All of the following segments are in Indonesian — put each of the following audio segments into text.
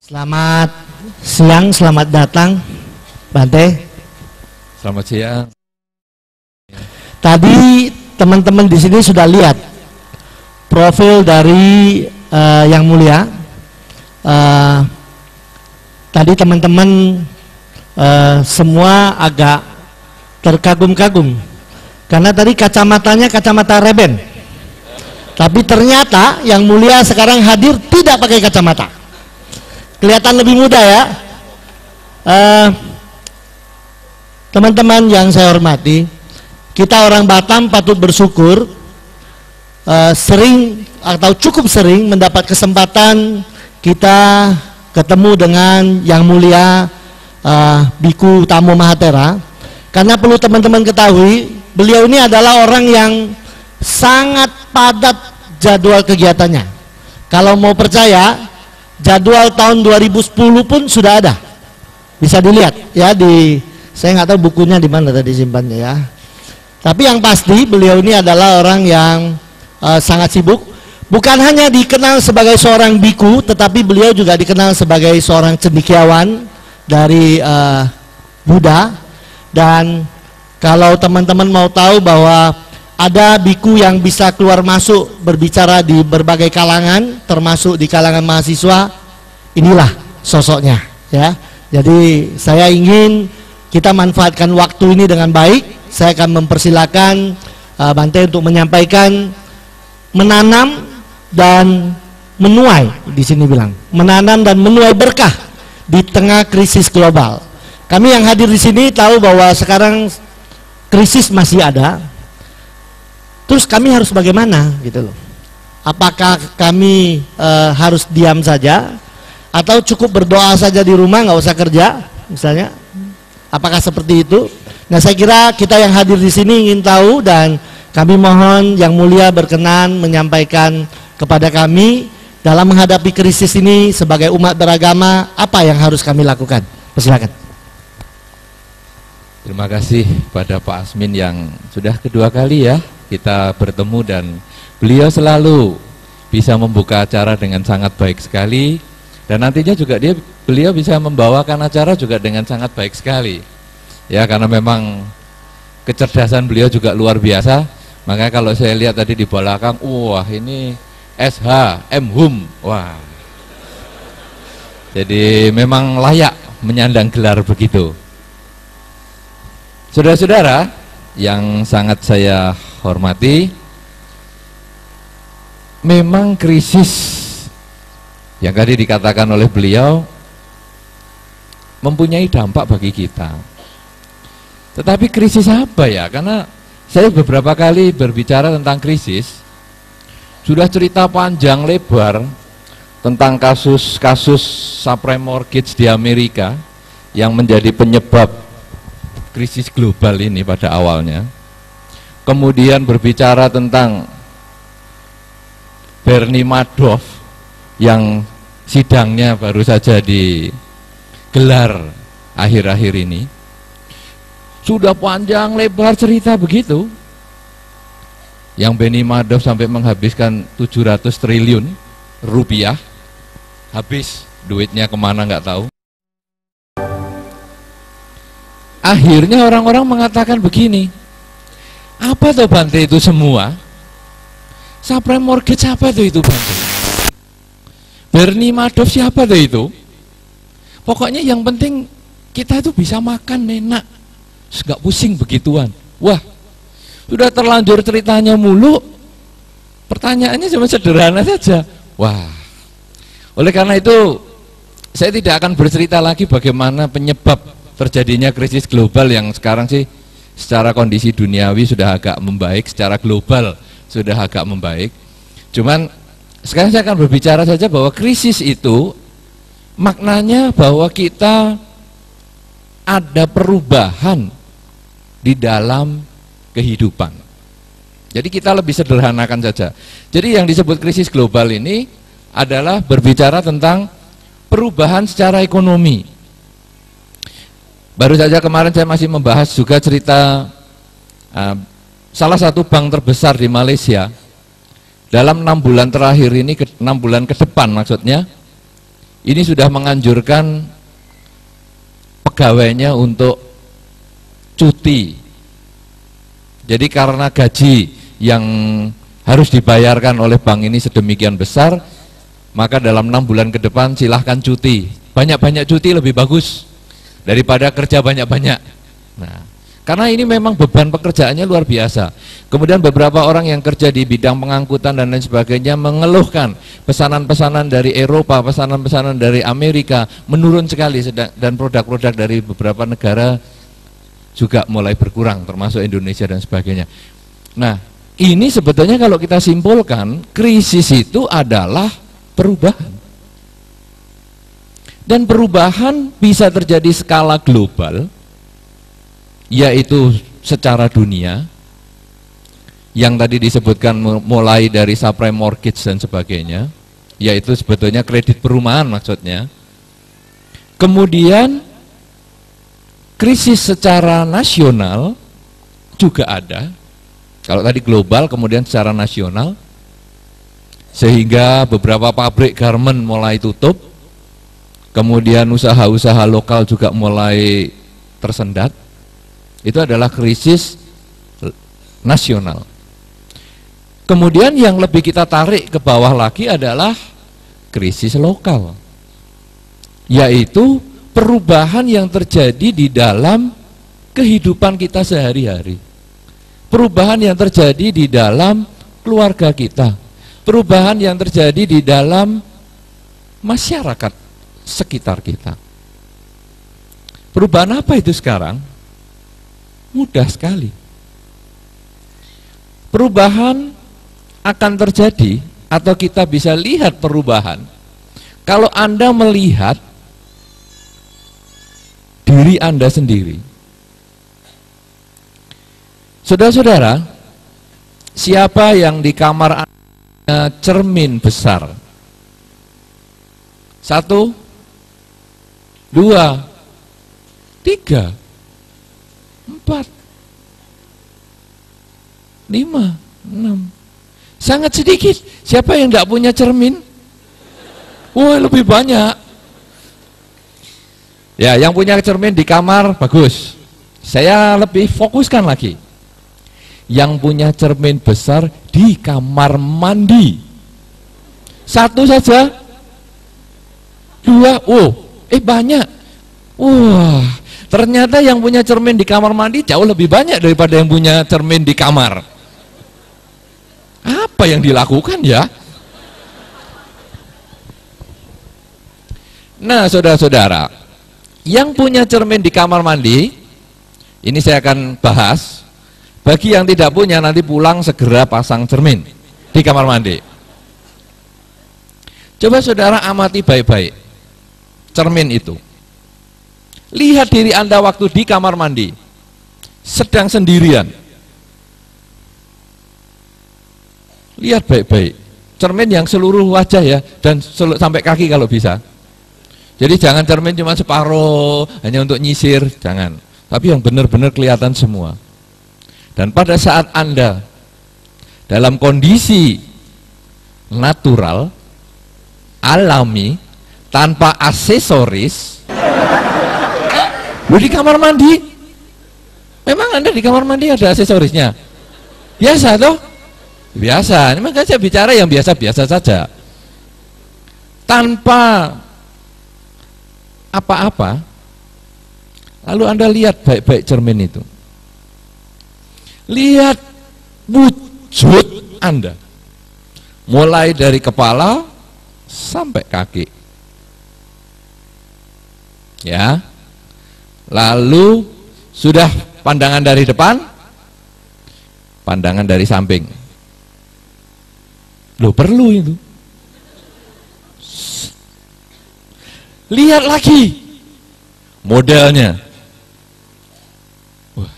Selamat siang, selamat datang, Bante. Selamat siang. Tadi teman-teman di sini sudah lihat profil dari Yang Mulia. Tadi teman-teman semua agak terkagum-kagum karena tadi kacamatanya kacamata Ray-Ban. Tapi ternyata Yang Mulia sekarang hadir tidak pakai kacamata. Kelihatan lebih muda ya. Teman-teman yang saya hormati, kita orang Batam patut bersyukur sering atau cukup sering mendapat kesempatan kita ketemu dengan Yang Mulia Biku Tamo Mahathera. Karena perlu teman-teman ketahui, beliau ini adalah orang yang sangat padat jadwal kegiatannya. Kalau mau percaya, jadwal tahun 2010 pun sudah ada, bisa dilihat ya di, saya nggak tahu bukunya di mana tadi simpannya ya. Tapi yang pasti beliau ini adalah orang yang sangat sibuk. Bukan hanya dikenal sebagai seorang biku, tetapi beliau juga dikenal sebagai seorang cendekiawan dari Buddha. Dan kalau teman-teman mau tahu bahwa ada biku yang bisa keluar masuk berbicara di berbagai kalangan, termasuk di kalangan mahasiswa, inilah sosoknya ya. Jadi saya ingin kita manfaatkan waktu ini dengan baik. Saya akan mempersilakan Bante untuk menyampaikan menanam dan menuai, di sini bilang menanam dan menuai berkah di tengah krisis global. Kami yang hadir di sini tahu bahwa sekarang krisis masih ada. Terus kami harus bagaimana gitu loh? Apakah kami harus diam saja atau cukup berdoa saja di rumah nggak usah kerja misalnya? Apakah seperti itu? Nah, saya kira kita yang hadir di sini ingin tahu, dan kami mohon Yang Mulia berkenan menyampaikan kepada kami dalam menghadapi krisis ini sebagai umat beragama apa yang harus kami lakukan. Persilakan. Terima kasih pada Pak Asmin yang sudah kedua kali ya kita bertemu, dan beliau selalu bisa membuka acara dengan sangat baik sekali, dan nantinya juga beliau bisa membawakan acara juga dengan sangat baik sekali ya, karena memang kecerdasan beliau juga luar biasa. Makanya kalau saya lihat tadi di belakang, wah ini SH M.Hum, wah, jadi memang layak menyandang gelar begitu. Saudara-saudara yang sangat saya hormati, memang krisis yang tadi dikatakan oleh beliau mempunyai dampak bagi kita. Tetapi krisis apa ya? Karena saya beberapa kali berbicara tentang krisis, sudah cerita panjang lebar tentang kasus-kasus subprime mortgage di Amerika yang menjadi penyebab krisis global ini pada awalnya. Kemudian berbicara tentang Bernie Madoff yang sidangnya baru saja digelar akhir-akhir ini. Sudah panjang lebar cerita begitu. Yang Bernie Madoff sampai menghabiskan 700 triliun rupiah. Habis duitnya kemana nggak tahu. Akhirnya orang-orang mengatakan begini, apa tuh Bante itu semua? Subprime mortgage apa tuh itu Bante? Bernie Madoff siapa tuh itu? Pokoknya yang penting kita itu bisa makan enak, nggak pusing begituan. Wah, sudah terlanjur ceritanya mulu, pertanyaannya cuma sederhana saja. Wah, oleh karena itu saya tidak akan bercerita lagi bagaimana penyebab terjadinya krisis global yang sekarang sih secara kondisi duniawi sudah agak membaik, secara global sudah agak membaik. Cuman sekarang saya akan berbicara saja bahwa krisis itu maknanya bahwa kita ada perubahan di dalam kehidupan. Jadi kita lebih sederhanakan saja. Jadi yang disebut krisis global ini adalah berbicara tentang perubahan secara ekonomi. Baru saja kemarin saya masih membahas juga cerita salah satu bank terbesar di Malaysia. Dalam 6 bulan terakhir ini, 6 bulan ke depan maksudnya, ini sudah menganjurkan pegawainya untuk cuti. Jadi karena gaji yang harus dibayarkan oleh bank ini sedemikian besar, maka dalam 6 bulan ke depan silahkan cuti. Banyak-banyak cuti lebih bagus daripada kerja banyak-banyak. Nah, karena ini memang beban pekerjaannya luar biasa. Kemudian beberapa orang yang kerja di bidang pengangkutan dan lain sebagainya mengeluhkan pesanan-pesanan dari Eropa, pesanan-pesanan dari Amerika menurun sekali, dan produk-produk dari beberapa negara juga mulai berkurang, termasuk Indonesia dan sebagainya. Nah, ini sebetulnya kalau kita simpulkan, krisis itu adalah perubahan. Dan perubahan bisa terjadi skala global, yaitu secara dunia, yang tadi disebutkan mulai dari subprime mortgage dan sebagainya, yaitu sebetulnya kredit perumahan maksudnya. Kemudian krisis secara nasional juga ada. Kalau tadi global, kemudian secara nasional, sehingga beberapa pabrik garment mulai tutup, kemudian usaha-usaha lokal juga mulai tersendat. Itu adalah krisis nasional. Kemudian yang lebih kita tarik ke bawah lagi adalah krisis lokal, yaitu perubahan yang terjadi di dalam kehidupan kita sehari-hari, perubahan yang terjadi di dalam keluarga kita, perubahan yang terjadi di dalam masyarakat sekitar kita. Perubahan apa itu sekarang? Mudah sekali. Perubahan akan terjadi, atau kita bisa lihat perubahan kalau Anda melihat diri Anda sendiri. Saudara-saudara, siapa yang di kamar Anda cermin besar? 1, 2, 3, 4, 5, 6. Sangat sedikit. Siapa yang tidak punya cermin? Wah, lebih banyak. Ya, yang punya cermin di kamar bagus. Saya lebih fokuskan lagi. Yang punya cermin besar di kamar mandi. 1 saja. 2, banyak. Wah, ternyata yang punya cermin di kamar mandi jauh lebih banyak daripada yang punya cermin di kamar. Apa yang dilakukan ya? Nah, saudara-saudara, yang punya cermin di kamar mandi, ini saya akan bahas. Bagi yang tidak punya, nanti pulang segera pasang cermin di kamar mandi. Coba saudara amati baik-baik cermin itu. Lihat diri Anda waktu di kamar mandi, sedang sendirian. Lihat baik-baik cermin yang seluruh wajah ya, dan sampai kaki kalau bisa. Jadi jangan cermin cuma separuh hanya untuk nyisir, jangan. Tapi yang benar-benar kelihatan semua. Dan pada saat Anda dalam kondisi natural, alami, tanpa aksesoris, di kamar mandi, memang Anda di kamar mandi ada aksesorisnya? Biasa toh? Biasa. Ini makanya saya bicara yang biasa-biasa saja. Tanpa apa-apa, lalu Anda lihat baik-baik cermin itu. Lihat wujud Anda, mulai dari kepala sampai kaki. Ya. Lalu sudah pandangan dari depan, pandangan dari samping. Loh, perlu itu. Lihat lagi modelnya. Wah.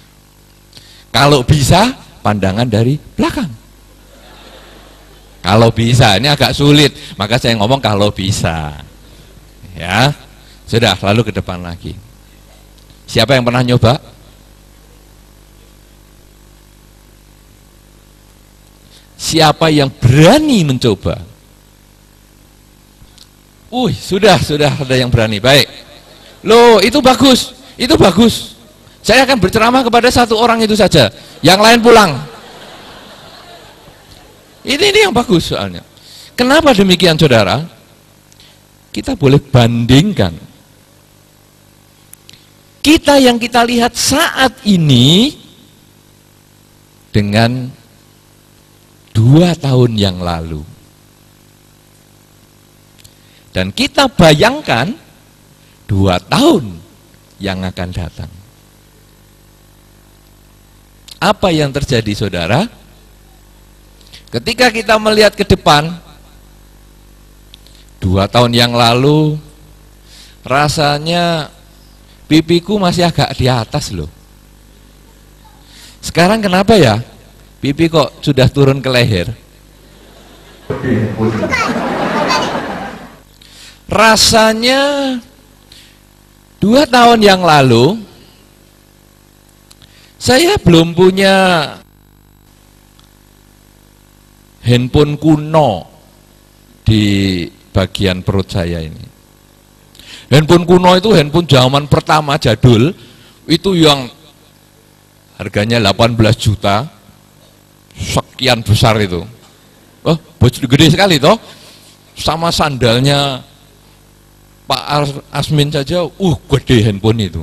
Kalau bisa pandangan dari belakang. Kalau bisa, ini agak sulit, maka saya ngomong kalau bisa. Ya. Sudah, lalu ke depan lagi. Siapa yang pernah nyoba? Siapa yang berani mencoba? Sudah ada yang berani. Baik. Loh, itu bagus. Itu bagus. Saya akan berceramah kepada satu orang itu saja. Yang lain pulang. Ini yang bagus soalnya. Kenapa demikian, saudara? Kita boleh bandingkan. Kita yang kita lihat saat ini dengan 2 tahun yang lalu. Dan kita bayangkan 2 tahun yang akan datang. Apa yang terjadi, saudara? Ketika kita melihat ke depan, 2 tahun yang lalu, rasanya pipiku masih agak di atas loh. Sekarang kenapa ya? Pipi kok sudah turun ke leher? Rasanya 2 tahun yang lalu saya belum punya handphone kuno di bagian perut saya ini. Handphone kuno itu handphone zaman pertama jadul, itu yang harganya 18 juta, sekian besar itu. Gede sekali toh. Sama sandalnya Pak Asmin saja, gede handphone itu.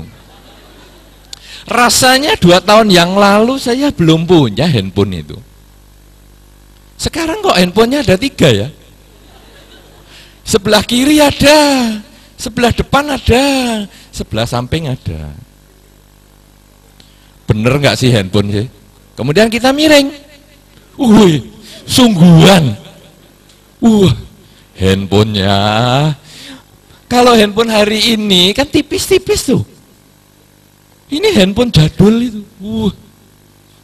Rasanya 2 tahun yang lalu saya belum punya handphone itu. Sekarang kok handphonenya ada 3 ya? Sebelah kiri ada, sebelah depan ada, sebelah samping ada. Bener nggak sih handphone sih? Kemudian kita miring. Sungguhan. Handphonenya. Kalau handphone hari ini kan tipis-tipis tuh. Ini handphone jadul itu.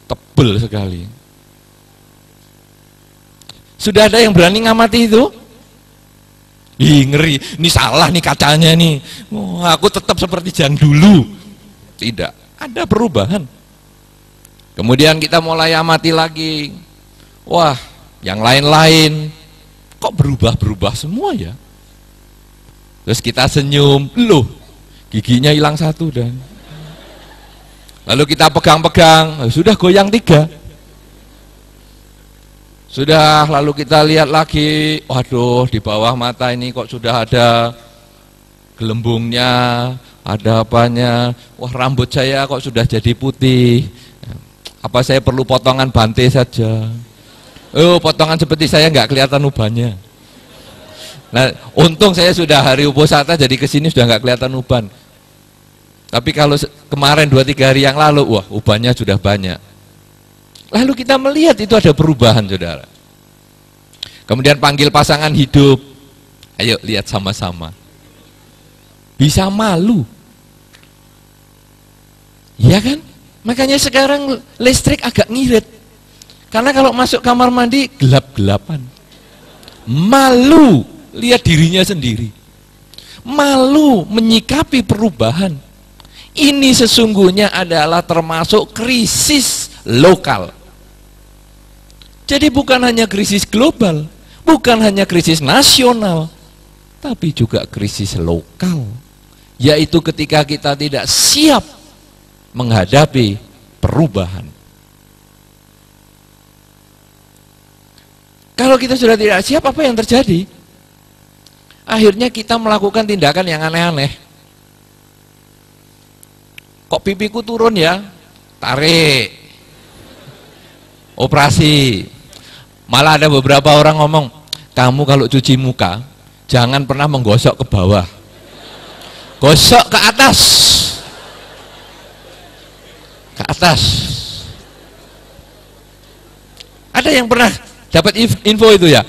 Tebel sekali. Sudah ada yang berani ngamati itu? Ngeri, ini salah nih kacanya nih. Aku tetap seperti yang dulu. Tidak, ada perubahan. Kemudian kita mulai amati lagi. Wah, yang lain-lain kok berubah-berubah semua ya? Terus kita senyum, loh, giginya hilang 1 dan. Lalu kita pegang-pegang, sudah goyang 3. Sudah, lalu kita lihat lagi, waduh, di bawah mata ini kok sudah ada gelembungnya, ada apanya. Wah, rambut saya kok sudah jadi putih. Apa saya perlu potongan bante saja? Potongan seperti saya nggak kelihatan ubannya. Nah, untung saya sudah hari uposata, jadi kesini sudah nggak kelihatan uban. Tapi kalau kemarin 2-3 hari yang lalu, wah, ubannya sudah banyak. Lalu kita melihat itu ada perubahan, saudara. Kemudian panggil pasangan hidup. Ayo lihat sama-sama. Bisa malu. Ya kan? Makanya sekarang listrik agak ngirit. Karena kalau masuk kamar mandi gelap-gelapan. Malu lihat dirinya sendiri. Malu menyikapi perubahan. Ini sesungguhnya adalah termasuk krisis lokal. Jadi bukan hanya krisis global, bukan hanya krisis nasional, tapi juga krisis lokal. Yaitu ketika kita tidak siap menghadapi perubahan. Kalau kita sudah tidak siap, apa yang terjadi? Akhirnya kita melakukan tindakan yang aneh-aneh. Kok pipiku turun ya? Tarik. Operasi. Malah ada beberapa orang ngomong, kamu kalau cuci muka, jangan pernah menggosok ke bawah. Gosok ke atas. Ke atas. Ada yang pernah dapat info itu ya?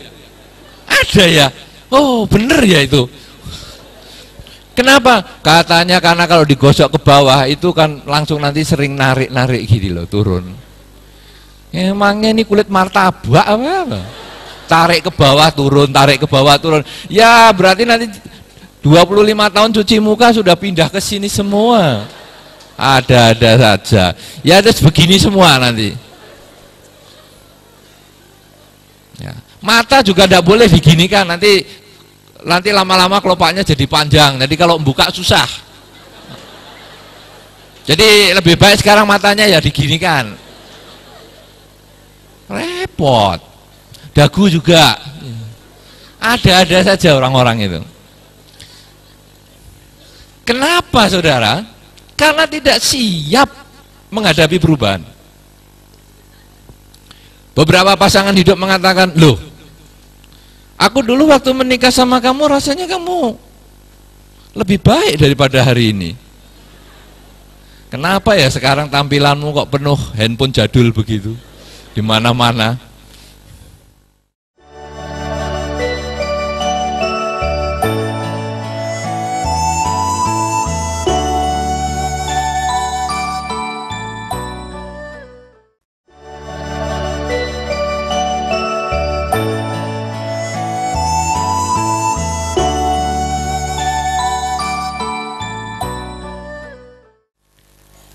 Ada ya? Oh, bener ya itu. Kenapa? Katanya karena kalau digosok ke bawah itu kan langsung nanti sering narik-narik gitu loh, turun. Emangnya ini kulit martabak apa? Tarik ke bawah turun, tarik ke bawah turun. Ya berarti nanti 25 tahun cuci muka sudah pindah ke sini semua. Ada-ada saja. Ya terus begini semua nanti. Ya. Mata juga tidak boleh diginikan, nanti nanti lama-lama kelopaknya jadi panjang, jadi kalau buka susah. Jadi lebih baik sekarang matanya ya diginikan. Repot. Dagu juga. Ada-ada saja orang-orang itu. Kenapa saudara? Karena tidak siap menghadapi perubahan. Beberapa pasangan hidup mengatakan, loh, aku dulu waktu menikah sama kamu rasanya kamu lebih baik daripada hari ini. Kenapa ya sekarang tampilanmu kok penuh handphone jadul begitu di mana-mana?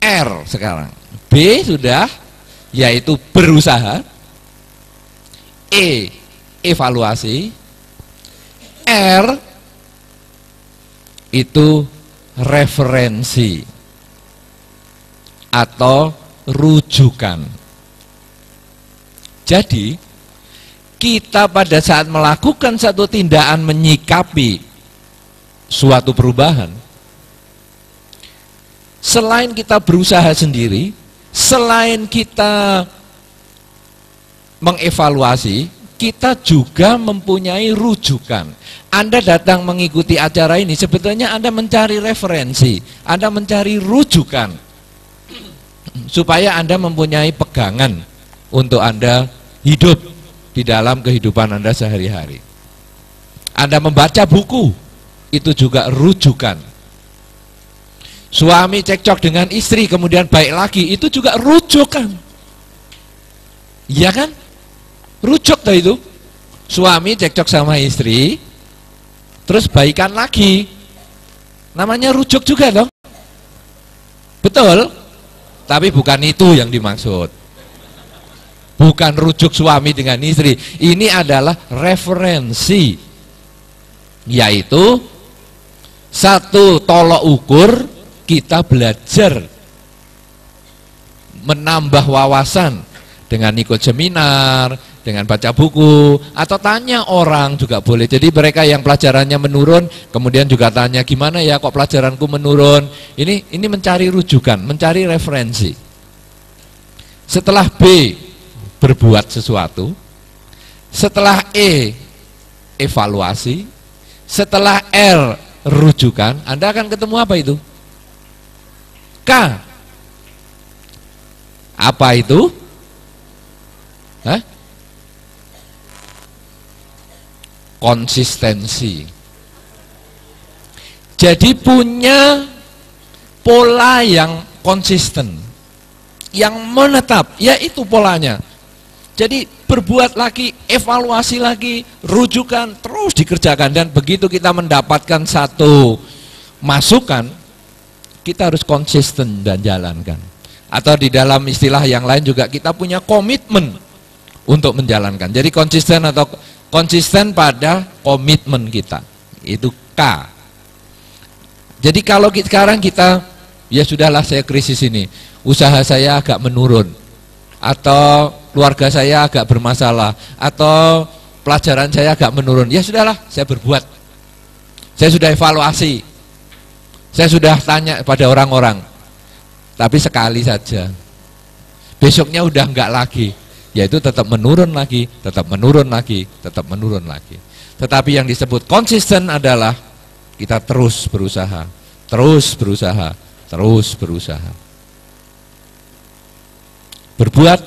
R sekarang. B sudah, yaitu berusaha. E, evaluasi. R itu referensi atau rujukan. Jadi kita pada saat melakukan satu tindakan menyikapi suatu perubahan, selain kita berusaha sendiri, selain kita mengevaluasi, kita juga mempunyai rujukan. Anda datang mengikuti acara ini, sebetulnya Anda mencari referensi, Anda mencari rujukan, supaya Anda mempunyai pegangan untuk Anda hidup di dalam kehidupan Anda sehari-hari. Anda membaca buku, itu juga rujukan. Suami cekcok dengan istri kemudian baik lagi, itu juga rujukan. Iya kan? Rujuk tuh itu. Suami cekcok sama istri terus baikan lagi, namanya rujuk juga dong. Betul? Tapi bukan itu yang dimaksud. Bukan rujuk suami dengan istri. Ini adalah referensi, yaitu satu tolok ukur. Kita belajar menambah wawasan dengan ikut seminar, dengan baca buku, atau tanya orang juga boleh. Jadi mereka yang pelajarannya menurun, kemudian juga tanya, gimana ya kok pelajaranku menurun. Ini mencari rujukan, mencari referensi. Setelah B, berbuat sesuatu. Setelah E, evaluasi. Setelah R, rujukan. Anda akan ketemu apa itu? K. Apa itu? Hah? Konsistensi. Jadi punya pola yang konsisten, yang menetap, yaitu polanya. Jadi berbuat lagi, evaluasi lagi, rujukan, terus dikerjakan. Dan begitu kita mendapatkan satu masukan, kita harus konsisten dan jalankan. Atau di dalam istilah yang lain juga kita punya komitmen untuk menjalankan. Jadi konsisten atau konsisten pada komitmen kita. Itu K. Jadi kalau sekarang kita, ya sudahlah saya krisis ini, usaha saya agak menurun, atau keluarga saya agak bermasalah, atau pelajaran saya agak menurun, ya sudahlah saya berbuat. Saya sudah evaluasi. Saya sudah tanya pada orang-orang, tapi sekali saja. Besoknya udah enggak lagi, yaitu tetap menurun lagi, tetap menurun lagi, tetap menurun lagi. Tetapi yang disebut konsisten adalah kita terus berusaha, terus berusaha, terus berusaha. Berbuat,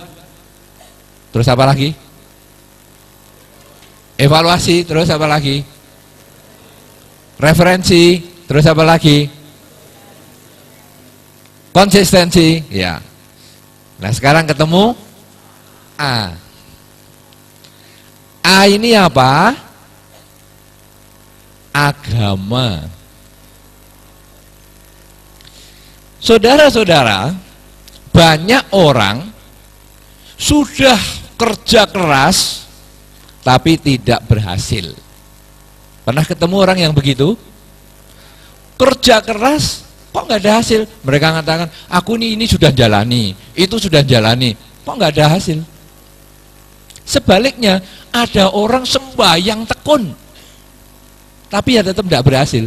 terus apa lagi? Evaluasi, terus apa lagi? Referensi, terus apa lagi? Konsistensi, ya. Nah sekarang ketemu A. A ini apa? Agama. Saudara-saudara, banyak orang sudah kerja keras tapi tidak berhasil. Pernah ketemu orang yang begitu? Kerja keras, kok nggak ada hasil? Mereka mengatakan, aku ini sudah jalani, itu sudah jalani, kok nggak ada hasil? Sebaliknya, ada orang sembahyang tekun, tapi ya tetap tidak berhasil.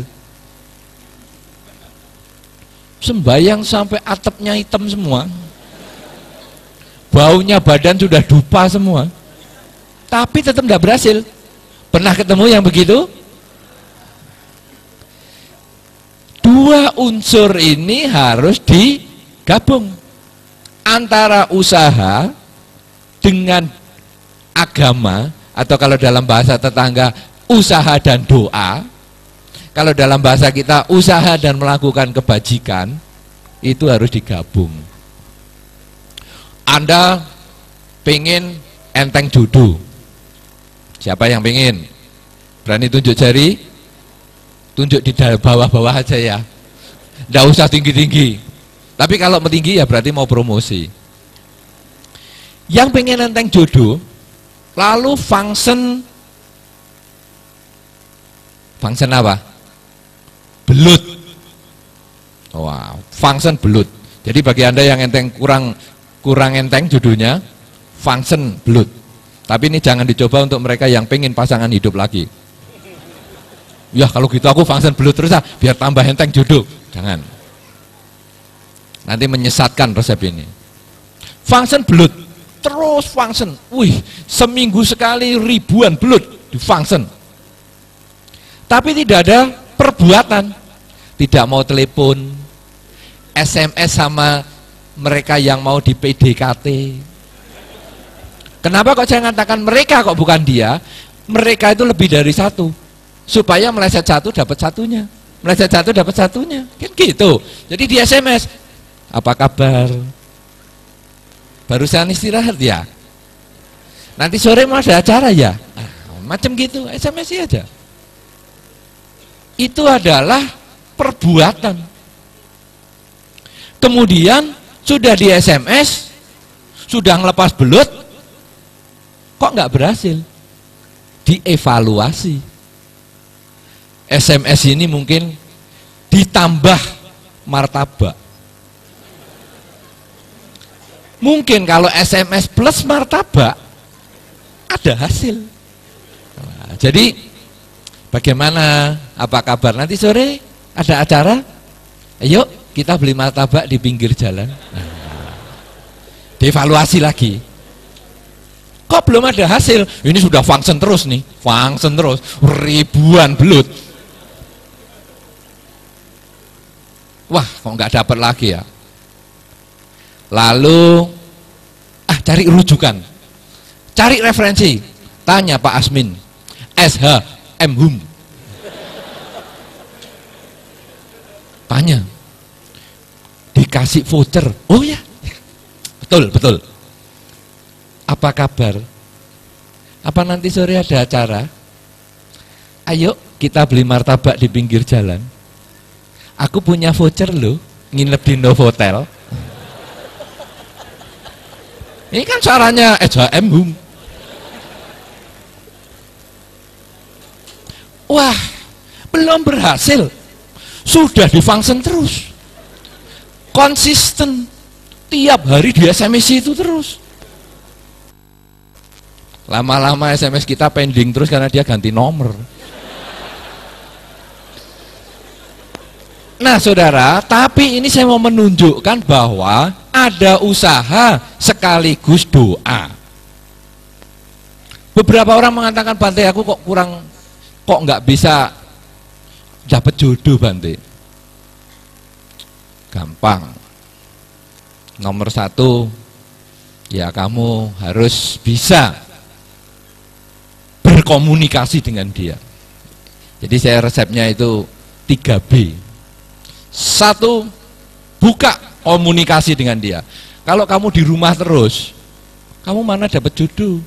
Sembahyang sampai atapnya hitam semua, baunya badan sudah dupa semua, tapi tetap tidak berhasil. Pernah ketemu yang begitu? Dua unsur ini harus digabung, antara usaha dengan agama, atau kalau dalam bahasa tetangga usaha dan doa. Kalau dalam bahasa kita usaha dan melakukan kebajikan, itu harus digabung. Anda pengen enteng jodoh, siapa yang pengen? Berani tunjuk jari? Tunjuk di bawah-bawah aja ya, nggak usah tinggi-tinggi. Tapi kalau tinggi ya berarti mau promosi. Yang pengen enteng jodoh, lalu function apa? Belut. Wow, function belut. Jadi bagi Anda yang enteng kurang enteng jodohnya, function belut. Tapi ini jangan dicoba untuk mereka yang pengen pasangan hidup lagi. Ya kalau gitu aku function belut terus biar tambah enteng jodoh. Jangan. Nanti menyesatkan resep ini. Function belut, terus function. Wih, seminggu sekali ribuan belut di function. Tapi tidak ada perbuatan. Tidak mau telepon, SMS sama mereka yang mau di PDKT. Kenapa kok saya mengatakan mereka kok bukan dia? Mereka itu lebih dari satu. Supaya meleset satu dapat satunya, meleset satu dapat satunya, kan gitu. Jadi di SMS, apa kabar? Barusan istirahat ya? Nanti sore mau ada acara ya? Macam gitu, SMS aja. Itu adalah perbuatan. Kemudian sudah di SMS, sudah ngelepas belut, kok nggak berhasil? Dievaluasi. SMS ini mungkin ditambah martabak. Mungkin kalau SMS plus martabak ada hasil. Nah, jadi bagaimana, apa kabar? Nanti sore ada acara? Ayo kita beli martabak di pinggir jalan. Nah, dievaluasi lagi. Kok belum ada hasil? Ini sudah function terus nih, function terus, ribuan belut. Wah, kok nggak dapat lagi ya? Lalu, cari rujukan, cari referensi, tanya Pak Asmin, SHM Hum, tanya, dikasih voucher, oh ya, betul. Apa kabar? Apa nanti sore ada acara? Ayo kita beli martabak di pinggir jalan. Aku punya voucher loh, nginep di Novotel. Ini kan caranya SHM Hum. Wah, belum berhasil. Sudah di function terus. Konsisten. Tiap hari di SMS itu terus. Lama-lama SMS kita pending terus karena dia ganti nomor. Nah saudara, tapi ini saya mau menunjukkan bahwa ada usaha sekaligus doa. Beberapa orang mengatakan, Bante aku kok nggak bisa dapat jodoh Bante. Gampang. Nomor satu, ya kamu harus bisa berkomunikasi dengan dia. Jadi saya resepnya itu 3B. Satu, buka komunikasi dengan dia. Kalau kamu di rumah terus, kamu mana dapat jodoh?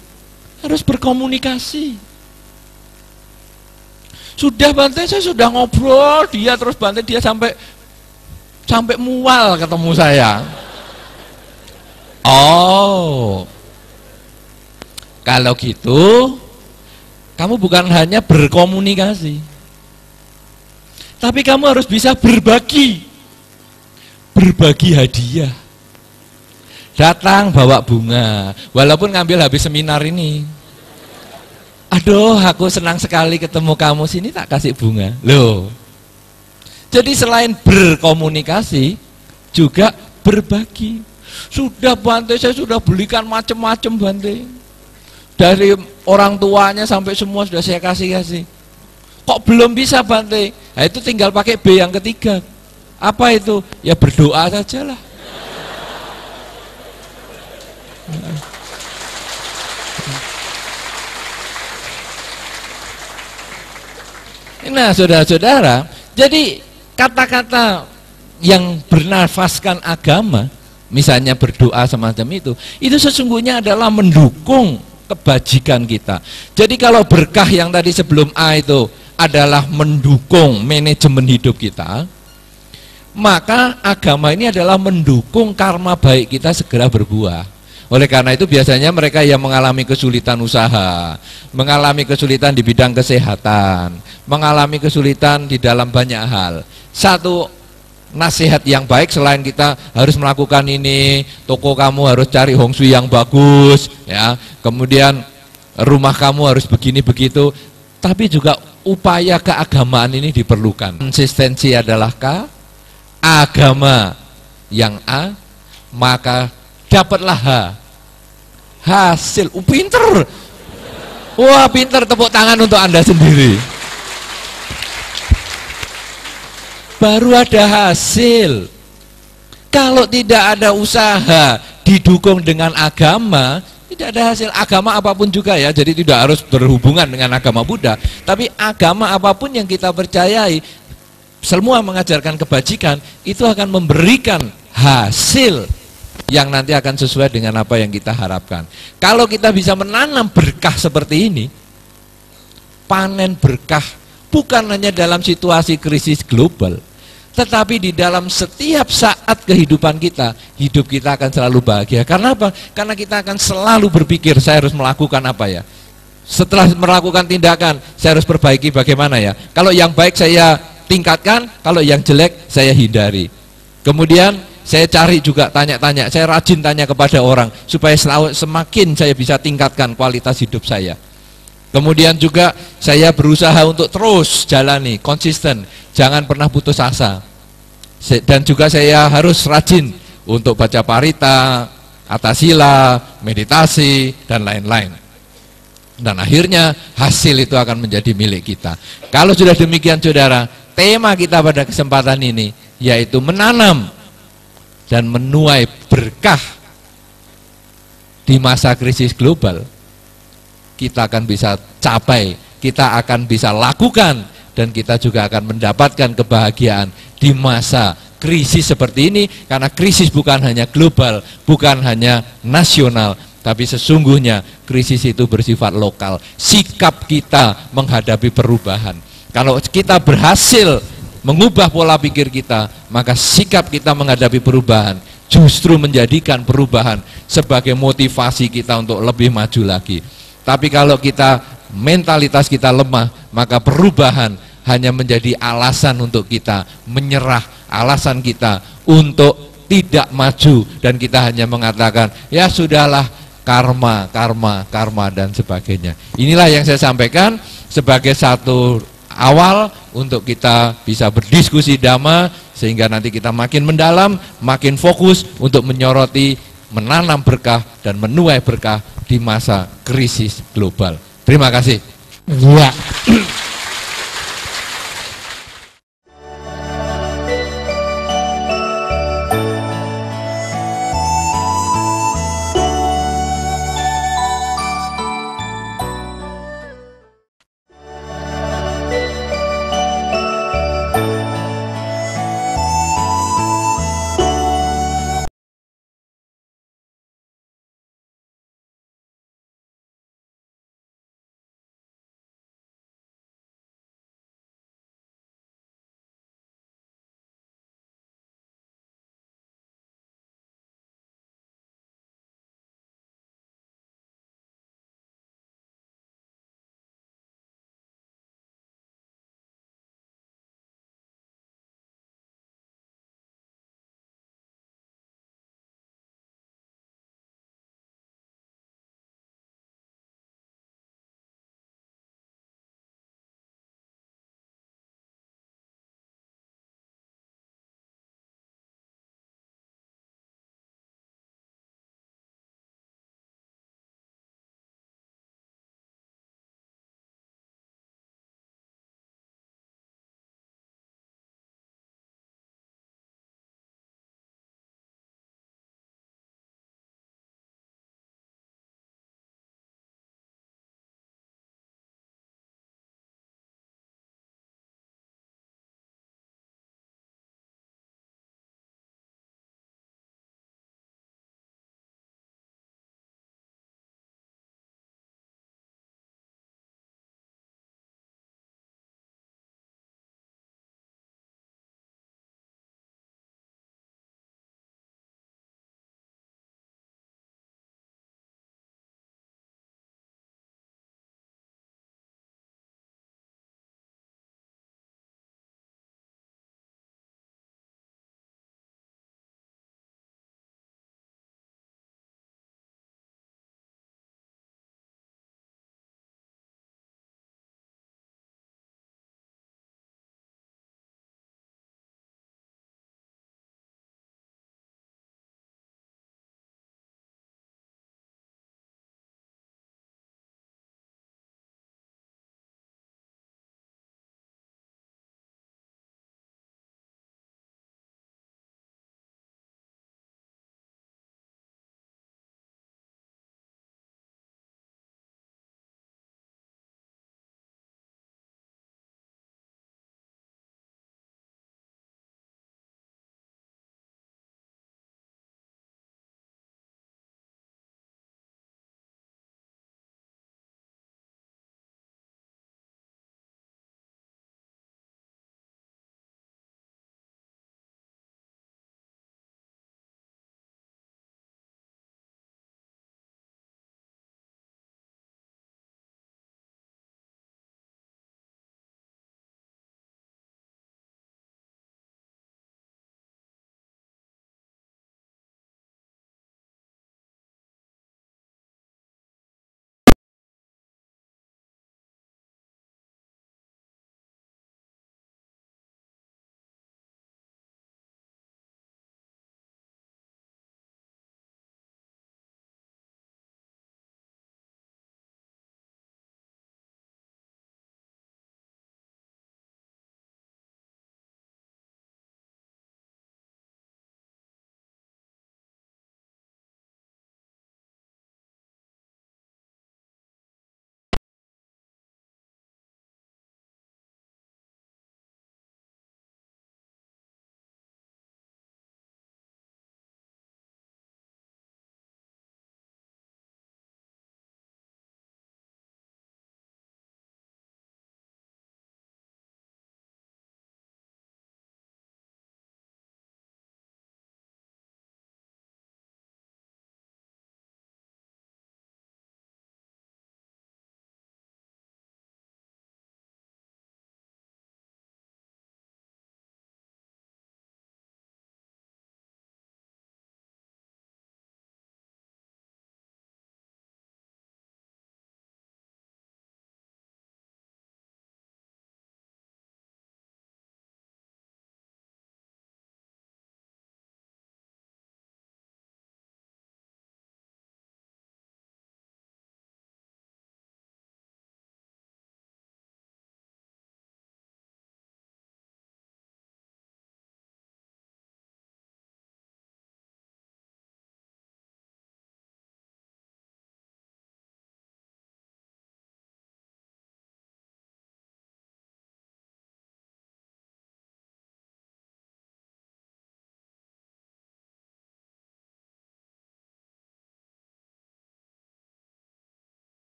Harus berkomunikasi. Sudah Bante, saya sudah ngobrol dia terus Bante, dia sampai mual ketemu saya. Oh, kalau gitu Kamu bukan hanya berkomunikasi, tapi kamu harus bisa berbagi hadiah. Datang bawa bunga, walaupun ngambil habis seminar ini. Aduh, aku senang sekali ketemu kamu sini, tak kasih bunga. Loh. Jadi selain berkomunikasi, juga berbagi. Sudah Bante, saya sudah belikan macam-macam Bante. Dari orang tuanya sampai semua sudah saya kasih-kasih. Kok belum bisa Bante? Nah, itu tinggal pakai B yang ketiga. Apa itu? Ya berdoa sajalah. Nah, saudara-saudara, jadi kata-kata yang bernafaskan agama, misalnya berdoa semacam itu sesungguhnya adalah mendukung kebajikan kita. Jadi kalau berkah yang tadi sebelum A itu adalah mendukung manajemen hidup kita, maka agama ini adalah mendukung karma baik kita segera berbuah. Oleh karena itu biasanya mereka yang mengalami kesulitan usaha, mengalami kesulitan di bidang kesehatan, mengalami kesulitan di dalam banyak hal. Satu nasihat yang baik selain kita harus melakukan ini, toko kamu harus cari hong shui yang bagus, ya. Kemudian rumah kamu harus begini begitu, tapi juga upaya keagamaan ini diperlukan. Konsistensi adalah K, agama yang A, maka dapatlah H, hasil. Pinter. Wah, pinter, tepuk tangan untuk Anda sendiri. Baru ada hasil. Kalau tidak ada usaha didukung dengan agama, tidak ada hasil. Agama apapun juga ya, jadi tidak harus berhubungan dengan agama Buddha, tapi agama apapun yang kita percayai, semua mengajarkan kebajikan, itu akan memberikan hasil yang nanti akan sesuai dengan apa yang kita harapkan. Kalau kita bisa menanam berkah seperti ini, panen berkah bukan hanya dalam situasi krisis global, tetapi di dalam setiap saat kehidupan kita, hidup kita akan selalu bahagia. Karena apa? Karena kita akan selalu berpikir, saya harus melakukan apa ya? Setelah melakukan tindakan, saya harus perbaiki bagaimana ya? Kalau yang baik saya tingkatkan, kalau yang jelek saya hindari. Kemudian saya cari juga tanya-tanya, saya rajin tanya kepada orang supaya semakin saya bisa tingkatkan kualitas hidup saya. Kemudian juga saya berusaha untuk terus jalani, konsisten, jangan pernah putus asa. Dan juga saya harus rajin untuk baca parita, atasila, meditasi, dan lain-lain. Dan akhirnya hasil itu akan menjadi milik kita. Kalau sudah demikian saudara, tema kita pada kesempatan ini yaitu menanam dan menuai berkah di masa krisis global. Kita akan bisa capai, kita akan bisa lakukan, dan kita juga akan mendapatkan kebahagiaan di masa krisis seperti ini. Karena krisis bukan hanya global, bukan hanya nasional, tapi sesungguhnya krisis itu bersifat lokal. Sikap kita menghadapi perubahan, kalau kita berhasil mengubah pola pikir kita, maka sikap kita menghadapi perubahan justru menjadikan perubahan sebagai motivasi kita untuk lebih maju lagi. Tapi kalau kita mentalitas kita lemah, maka perubahan hanya menjadi alasan untuk kita menyerah, alasan kita untuk tidak maju, dan kita hanya mengatakan ya sudahlah, karma, karma, karma, dan sebagainya. Inilah yang saya sampaikan sebagai satu awal untuk kita bisa berdiskusi dhamma, sehingga nanti kita makin mendalam, makin fokus untuk menyoroti, menanam berkah dan menuai berkah di masa krisis global. Terima kasih. Ya.